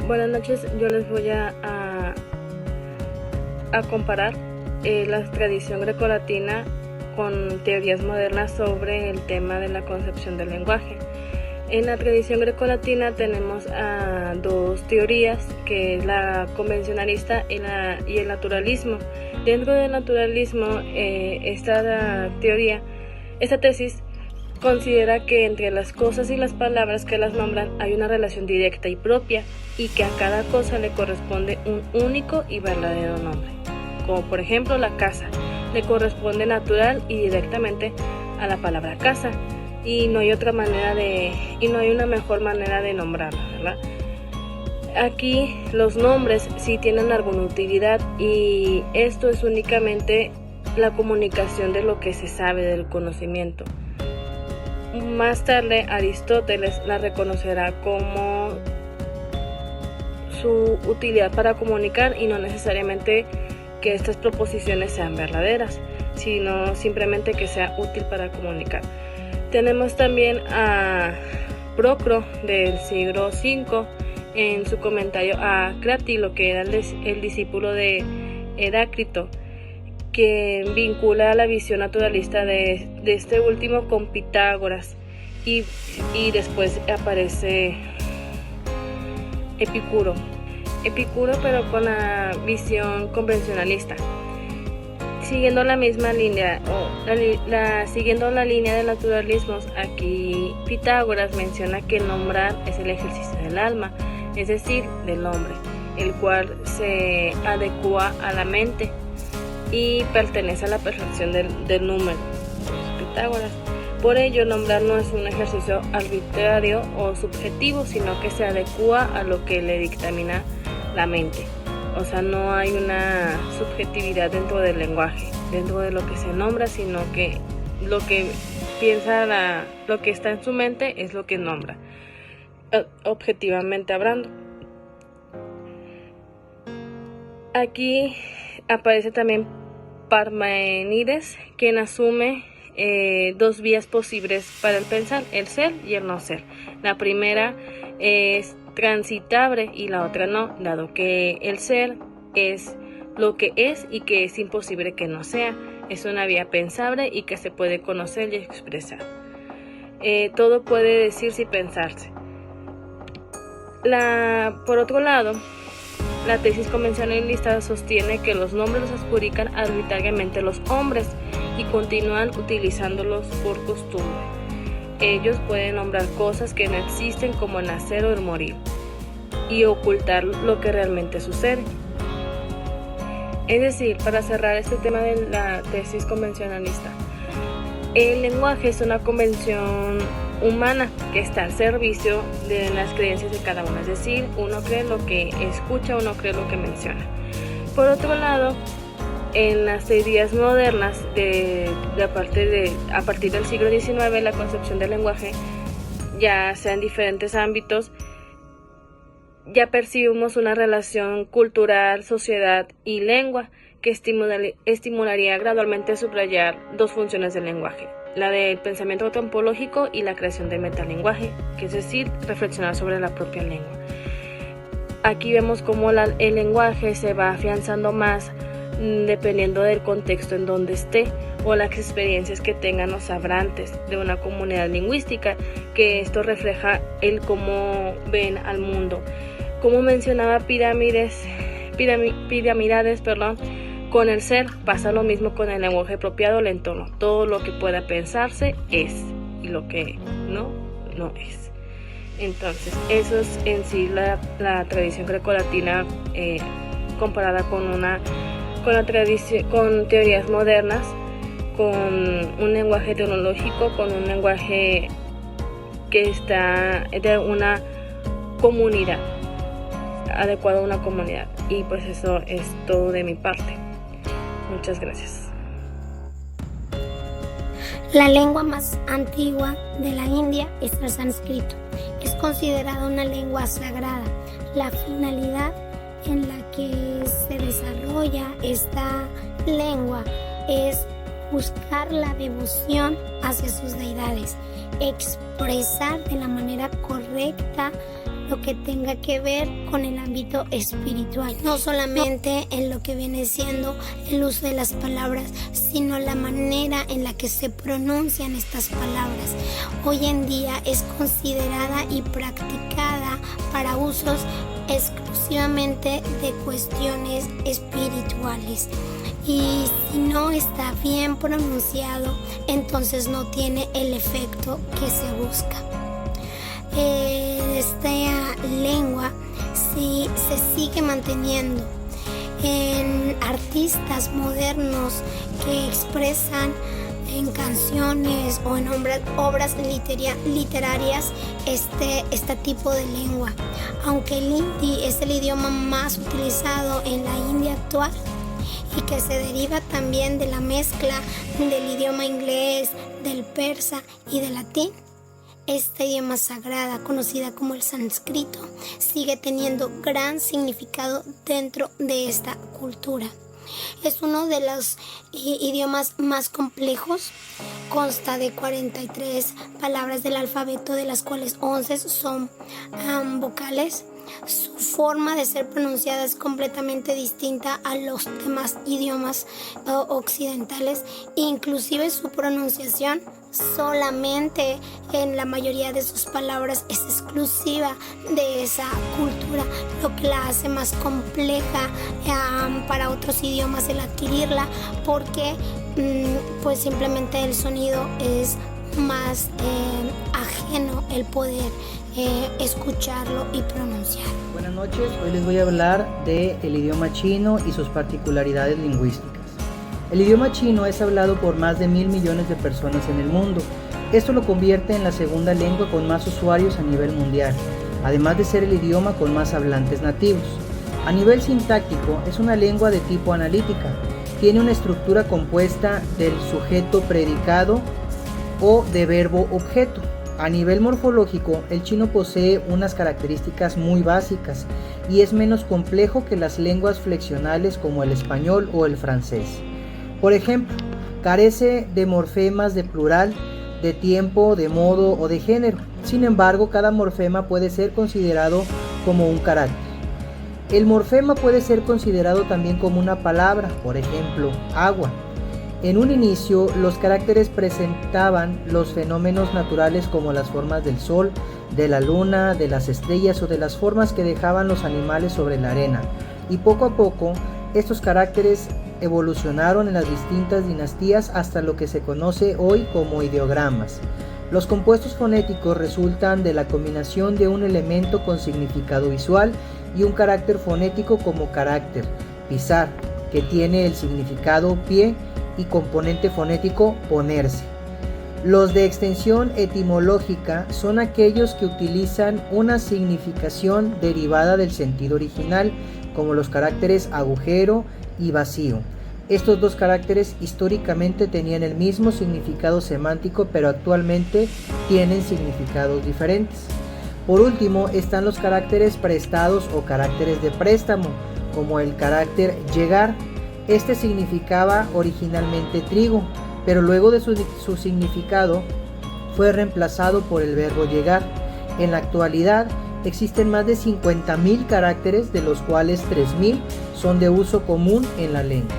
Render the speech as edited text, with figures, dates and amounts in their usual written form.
Buenas noches, yo les voy a comparar la tradición grecolatina con teorías modernas sobre el tema de la concepción del lenguaje. En la tradición grecolatina tenemos dos teorías, que es la convencionalista y el naturalismo. Dentro del naturalismo, esta tesis considera que entre las cosas y las palabras que las nombran hay una relación directa y propia, y que a cada cosa le corresponde un único y verdadero nombre. Como por ejemplo la casa, le corresponde natural y directamente a la palabra casa, y no hay una mejor manera de nombrarla, ¿verdad? Aquí los nombres sí tienen alguna utilidad, y esto es únicamente la comunicación de lo que se sabe del conocimiento. Más tarde Aristóteles la reconocerá como su utilidad para comunicar, y no necesariamente que estas proposiciones sean verdaderas, sino simplemente que sea útil para comunicar. Tenemos también a Procro del siglo V en su comentario a Cratilo, que era el discípulo de Heráclito, que vincula la visión naturalista de este último con Pitágoras, y después aparece Epicuro, pero con la visión convencionalista. Siguiendo la misma línea, siguiendo la línea de naturalismos, aquí Pitágoras menciona que el nombrar es el ejercicio del alma, es decir, del hombre, el cual se adecua a la mente y pertenece a la perfección del número. Pitágoras. Por ello, nombrar no es un ejercicio arbitrario o subjetivo, sino que se adecua a lo que le dictamina la mente. O sea, no hay una subjetividad dentro del lenguaje, dentro de lo que se nombra, sino que lo que piensa, lo que está en su mente es lo que nombra, objetivamente hablando. Aquí aparece también Parménides, quien asume dos vías posibles para el pensar, el ser y el no ser. La primera es transitable y la otra no, dado que el ser es lo que es y que es imposible que no sea. Es una vía pensable y que se puede conocer y expresar. Todo puede decirse y pensarse. Por otro lado, la tesis convencionalista sostiene que los nombres los adjudican arbitrariamente los hombres y continúan utilizándolos por costumbre. Ellos pueden nombrar cosas que no existen, como el nacer o el morir, y ocultar lo que realmente sucede. Es decir, para cerrar este tema de la tesis convencionalista, el lenguaje es una convención humana que está al servicio de las creencias de cada uno, es decir, uno cree lo que escucha, uno cree lo que menciona. Por otro lado, en las teorías modernas a partir del siglo XIX, la concepción del lenguaje, ya sea en diferentes ámbitos, ya percibimos una relación cultural, sociedad y lengua que estimularía gradualmente subrayar dos funciones del lenguaje: la del pensamiento antropológico y la creación de metalenguaje, que es decir, reflexionar sobre la propia lengua. Aquí vemos cómo el lenguaje se va afianzando más dependiendo del contexto en donde esté o las experiencias que tengan los hablantes de una comunidad lingüística, que esto refleja el cómo ven al mundo. Como mencionaba Pirámides, con el ser pasa lo mismo con el lenguaje apropiado, el entorno. Todo lo que pueda pensarse es, y lo que no es. Entonces, eso es en sí la tradición grecolatina comparada con teorías modernas, con un lenguaje tecnológico, con un lenguaje que está de una comunidad, adecuado a una comunidad. Y pues eso es todo de mi parte. Muchas gracias. La lengua más antigua de la India es el sánscrito. Es considerada una lengua sagrada. La finalidad en la que se desarrolla esta lengua es buscar la devoción hacia sus deidades, expresar de la manera correcta lo que tenga que ver con el ámbito espiritual. No solamente en lo que viene siendo el uso de las palabras, sino la manera en la que se pronuncian estas palabras. Hoy en día es considerada y practicada para usos exclusivamente de cuestiones espirituales. Y si no está bien pronunciado, entonces no tiene el efecto que se busca. Esta lengua sí se sigue manteniendo en artistas modernos que expresan en canciones o en obras literarias este tipo de lengua. Aunque el hindi es el idioma más utilizado en la India actual y que se deriva también de la mezcla del idioma inglés, del persa y del latín, esta idioma sagrada, conocida como el sánscrito, sigue teniendo gran significado dentro de esta cultura. Es uno de los idiomas más complejos. Consta de 43 palabras del alfabeto, de las cuales 11 son vocales. Su forma de ser pronunciada es completamente distinta a los demás idiomas occidentales. Inclusive su pronunciación solamente en la mayoría de sus palabras es exclusiva de esa cultura, lo que la hace más compleja para otros idiomas el adquirirla, porque pues simplemente el sonido es más ajeno el poder escucharlo y pronunciar. Buenas noches, hoy les voy a hablar del idioma chino y sus particularidades lingüísticas. El idioma chino es hablado por más de 1.000 millones de personas en el mundo. Esto lo convierte en la segunda lengua con más usuarios a nivel mundial, además de ser el idioma con más hablantes nativos. A nivel sintáctico, es una lengua de tipo analítica. Tiene una estructura compuesta del sujeto predicado o de verbo objeto. A nivel morfológico, el chino posee unas características muy básicas y es menos complejo que las lenguas flexionales como el español o el francés. Por ejemplo, carece de morfemas de plural, de tiempo, de modo o de género. Sin embargo, cada morfema puede ser considerado como un carácter. El morfema puede ser considerado también como una palabra, por ejemplo, agua. En un inicio, los caracteres presentaban los fenómenos naturales como las formas del sol, de la luna, de las estrellas o de las formas que dejaban los animales sobre la arena. Y poco a poco, estos caracteres evolucionaron en las distintas dinastías hasta lo que se conoce hoy como ideogramas. Los compuestos fonéticos resultan de la combinación de un elemento con significado visual y un carácter fonético como carácter, pisar, que tiene el significado pie, y componente fonético ponerse. Los de extensión etimológica son aquellos que utilizan una significación derivada del sentido original, como los caracteres agujero y vacío. Estos dos caracteres históricamente tenían el mismo significado semántico, pero actualmente tienen significados diferentes. Por último, están los caracteres prestados o caracteres de préstamo, como el carácter llegar. Este significaba originalmente trigo, pero luego de su significado fue reemplazado por el verbo llegar. En la actualidad existen más de 50.000 caracteres, de los cuales 3.000 son de uso común en la lengua.